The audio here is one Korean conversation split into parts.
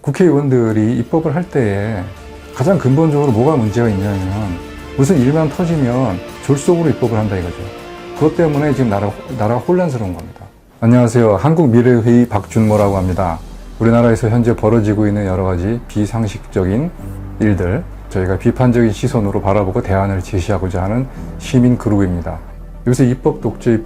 국회의원들이 입법을 할 때에 가장 근본적으로 뭐가 문제가 있냐면 무슨 일만 터지면 졸속으로 입법을 한다 이거죠. 그것 때문에 지금 나라가 혼란스러운 겁니다. 안녕하세요. 한국미래회의 박준모라고 합니다. 우리나라에서 현재 벌어지고 있는 여러 가지 비상식적인 일들, 저희가 비판적인 시선으로 바라보고 대안을 제시하고자 하는 시민 그룹입니다. 요새 입법 독재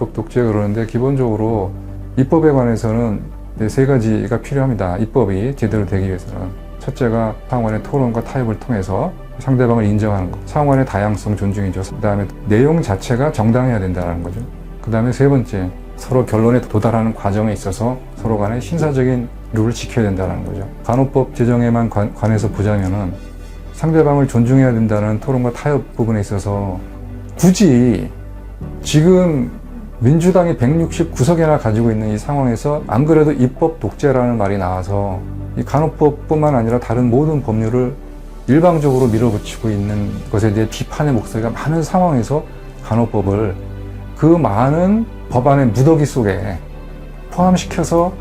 그러는데 기본적으로 입법에 관해서는 세 가지가 필요합니다. 입법이 제대로 되기 위해서는. 첫째가 상호간의 토론과 타협을 통해서 상대방을 인정하는 것. 상호간의 다양성 존중이죠. 그 다음에 내용 자체가 정당해야 된다는 거죠. 그 다음에 세 번째, 서로 결론에 도달하는 과정에 있어서 서로 간의 신사적인 룰을 지켜야 된다는 거죠. 간호법 제정에만 관해서 보자면은 상대방을 존중해야 된다는 토론과 타협 부분에 있어서 굳이 지금 민주당이 169석이나 가지고 있는 이 상황에서 안 그래도 입법 독재라는 말이 나와서 이 간호법뿐만 아니라 다른 모든 법률을 일방적으로 밀어붙이고 있는 것에 대해 비판의 목소리가 많은 상황에서 간호법을 그 많은 법안의 무더기 속에 포함시켜서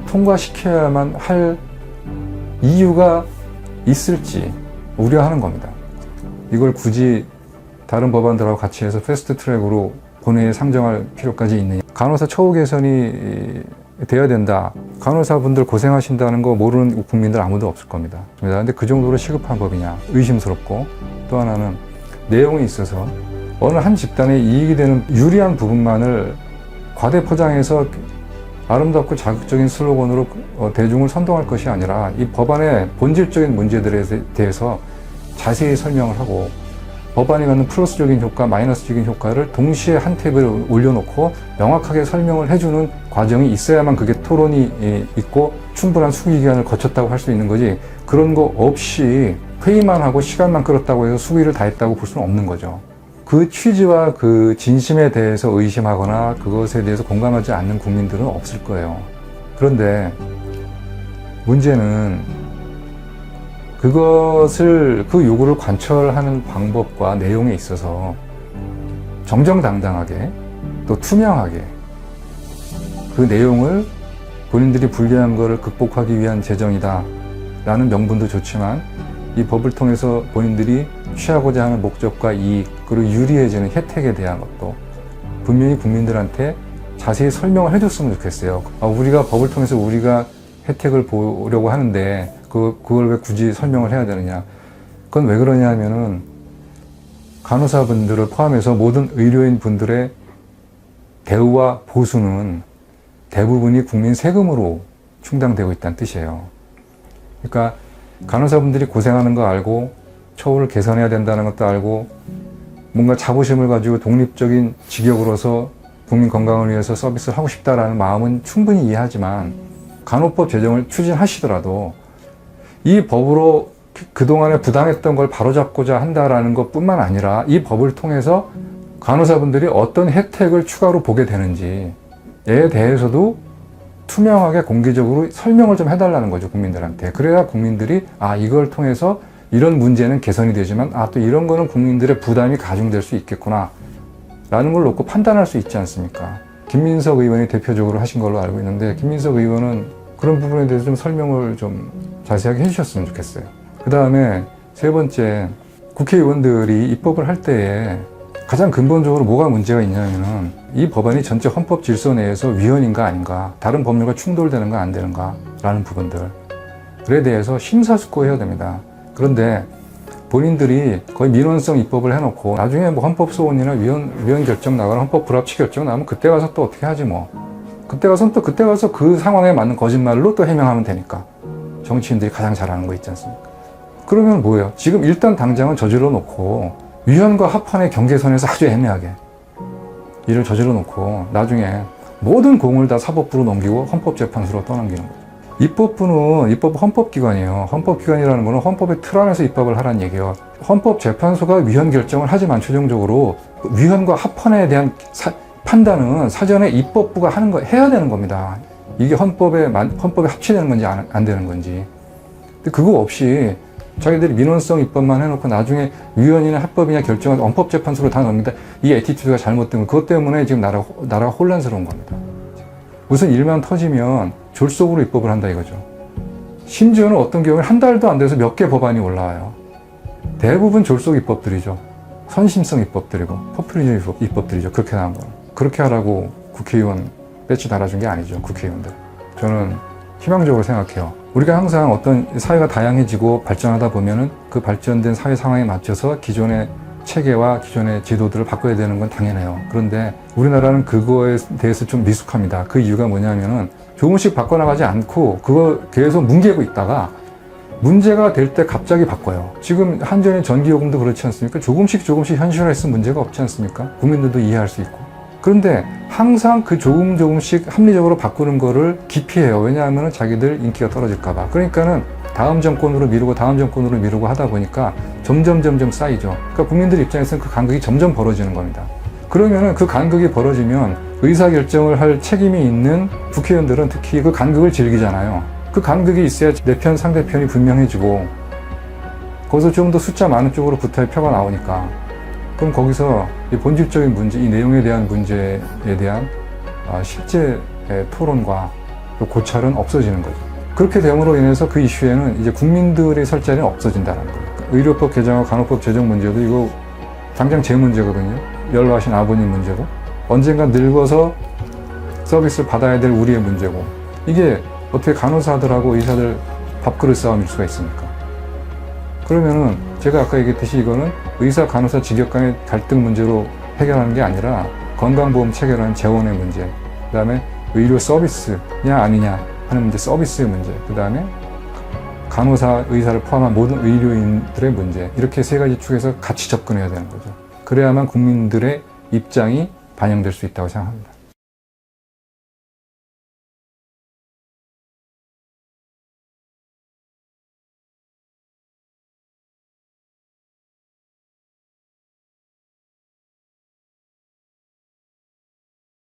통과시켜야만 할 이유가 있을지 우려하는 겁니다. 이걸 굳이 다른 법안들하고 같이 해서 패스트 트랙으로 본회의에 상정할 필요까지 있느냐. 간호사 처우 개선이 돼야 된다. 간호사분들 고생하신다는 거 모르는 국민들 아무도 없을 겁니다. 그런데 그 정도로 시급한 법이냐 의심스럽고, 또 하나는 내용에 있어서 어느 한 집단에 이익이 되는 유리한 부분만을 과대 포장해서 아름답고 자극적인 슬로건으로 대중을 선동할 것이 아니라 이 법안의 본질적인 문제들에 대해서 자세히 설명을 하고 법안이 갖는 플러스적인 효과, 마이너스적인 효과를 동시에 한 탭을 올려놓고 명확하게 설명을 해주는 과정이 있어야만 그게 토론이 있고 충분한 수기 기간을 거쳤다고 할 수 있는 거지, 그런 거 없이 회의만 하고 시간만 끌었다고 해서 수기를 다 했다고 볼 수는 없는 거죠. 그 취지와 그 진심에 대해서 의심하거나 그것에 대해서 공감하지 않는 국민들은 없을 거예요. 그런데 문제는 그 요구를 관철하는 방법과 내용에 있어서 정정당당하게 또 투명하게 그 내용을 본인들이 불리한 것을 극복하기 위한 제정이다 라는 명분도 좋지만 이 법을 통해서 본인들이 취하고자 하는 목적과 이익 그리고 유리해지는 혜택에 대한 것도 분명히 국민들한테 자세히 설명을 해줬으면 좋겠어요. 우리가 법을 통해서 우리가 혜택을 보려고 하는데 그걸 왜 굳이 설명을 해야 되느냐. 그건 왜 그러냐 하면은 간호사분들을 포함해서 모든 의료인 분들의 대우와 보수는 대부분이 국민 세금으로 충당되고 있다는 뜻이에요. 그러니까 간호사분들이 고생하는 거 알고 처우를 개선해야 된다는 것도 알고 뭔가 자부심을 가지고 독립적인 직역으로서 국민 건강을 위해서 서비스를 하고 싶다라는 마음은 충분히 이해하지만 간호법 제정을 추진하시더라도 이 법으로 그동안에 부당했던 걸 바로잡고자 한다라는 것뿐만 아니라 이 법을 통해서 간호사분들이 어떤 혜택을 추가로 보게 되는지에 대해서도 투명하게 공개적으로 설명을 좀 해달라는 거죠, 국민들한테. 그래야 국민들이 이걸 통해서 이런 문제는 개선이 되지만 또 이런 거는 국민들의 부담이 가중될 수 있겠구나 라는 걸 놓고 판단할 수 있지 않습니까? 김민석 의원이 대표적으로 하신 걸로 알고 있는데, 김민석 의원은 그런 부분에 대해서 좀 설명을 좀 자세하게 해주셨으면 좋겠어요. 그 다음에 세 번째, 국회의원들이 입법을 할 때에 가장 근본적으로 뭐가 문제가 있냐면은 이 법안이 전체 헌법 질서 내에서 위헌인가 아닌가, 다른 법률과 충돌되는가 안 되는가 라는 부분들에 대해서 심사숙고해야 됩니다. 그런데 본인들이 거의 민원성 입법을 해놓고 나중에 뭐 헌법소원이나 위헌 결정 나거나 헌법 불합치 결정 나오면 그때 가서 또 어떻게 하지 뭐. 그때 가서 그 상황에 맞는 거짓말로 또 해명하면 되니까. 정치인들이 가장 잘하는 거 있지 않습니까? 그러면 뭐예요? 지금 일단 당장은 저질러 놓고 위헌과 합헌의 경계선에서 아주 애매하게 일을 저질러 놓고 나중에 모든 공을 다 사법부로 넘기고 헌법재판소로 떠넘기는 거죠. 입법부는 헌법기관이에요. 헌법기관이라는 거는 헌법의 틀 안에서 입법을 하라는 얘기예요. 헌법재판소가 위헌 결정을 하지만 최종적으로 위헌과 합헌에 대한 판단은 사전에 입법부가 해야 되는 겁니다. 이게 헌법에 합치되는 건지 안 되는 건지. 근데 그거 없이 자기들이 민원성 입법만 해놓고 나중에 위헌이나 합법이냐 결정을 헌법재판소로 다 넘긴다. 이 애티튜드가 잘못된 거. 그것 때문에 지금 나라가 혼란스러운 겁니다. 무슨 일만 터지면 졸속으로 입법을 한다 이거죠. 심지어는 어떤 경우에 한 달도 안 돼서 몇 개 법안이 올라와요. 대부분 졸속 입법들이죠. 선심성 입법들이고 포퓰리즘 입법들이죠. 그렇게 나온 거는. 그렇게 하라고 국회의원 배지 달아준 게 아니죠. 국회의원들. 저는 희망적으로 생각해요. 우리가 항상 어떤 사회가 다양해지고 발전하다 보면은 그 발전된 사회 상황에 맞춰서 기존의 체계와 기존의 제도들을 바꿔야 되는 건 당연해요. 그런데 우리나라는 그거에 대해서 좀 미숙합니다. 그 이유가 뭐냐면은 조금씩 바꿔나가지 않고 그거 계속 뭉개고 있다가 문제가 될 때 갑자기 바꿔요. 지금 한전의 전기요금도 그렇지 않습니까? 조금씩 현실화했으면 문제가 없지 않습니까? 국민들도 이해할 수 있고. 그런데 항상 그 조금씩 합리적으로 바꾸는 거를 기피해요. 왜냐하면 자기들 인기가 떨어질까봐. 그러니까는 다음 정권으로 미루고 하다 보니까 점점 쌓이죠. 그러니까 국민들 입장에서는 그 간극이 점점 벌어지는 겁니다. 그러면은 그 간극이 벌어지면 의사결정을 할 책임이 있는 국회의원들은 특히 그 간극을 즐기잖아요. 그 간극이 있어야 내 편 상대편이 분명해지고 거기서 좀 더 숫자 많은 쪽으로 붙어야 표가 나오니까 그럼 거기서 이 본질적인 문제, 이 내용에 대한 문제에 대한 실제 토론과 고찰은 없어지는 거죠. 그렇게 됨으로 인해서 그 이슈에는 이제 국민들의 설 자리는 없어진다는 거예요. 의료법 개정과 간호법 제정 문제도 이거 당장 제 문제거든요. 연로하신 아버님 문제고 언젠가 늙어서 서비스를 받아야 될 우리의 문제고 이게 어떻게 간호사들하고 의사들 밥그릇 싸움일 수가 있습니까? 그러면은 제가 아까 얘기했듯이 이거는 의사 간호사 직역 간의 갈등 문제로 해결하는 게 아니라 건강보험 체계라는 재원의 문제, 그 다음에 의료 서비스냐 아니냐 하는 문제, 서비스의 문제, 그 다음에 간호사, 의사를 포함한 모든 의료인들의 문제, 이렇게 세 가지 축에서 같이 접근해야 되는 거죠. 그래야만 국민들의 입장이 반영될 수 있다고 생각합니다.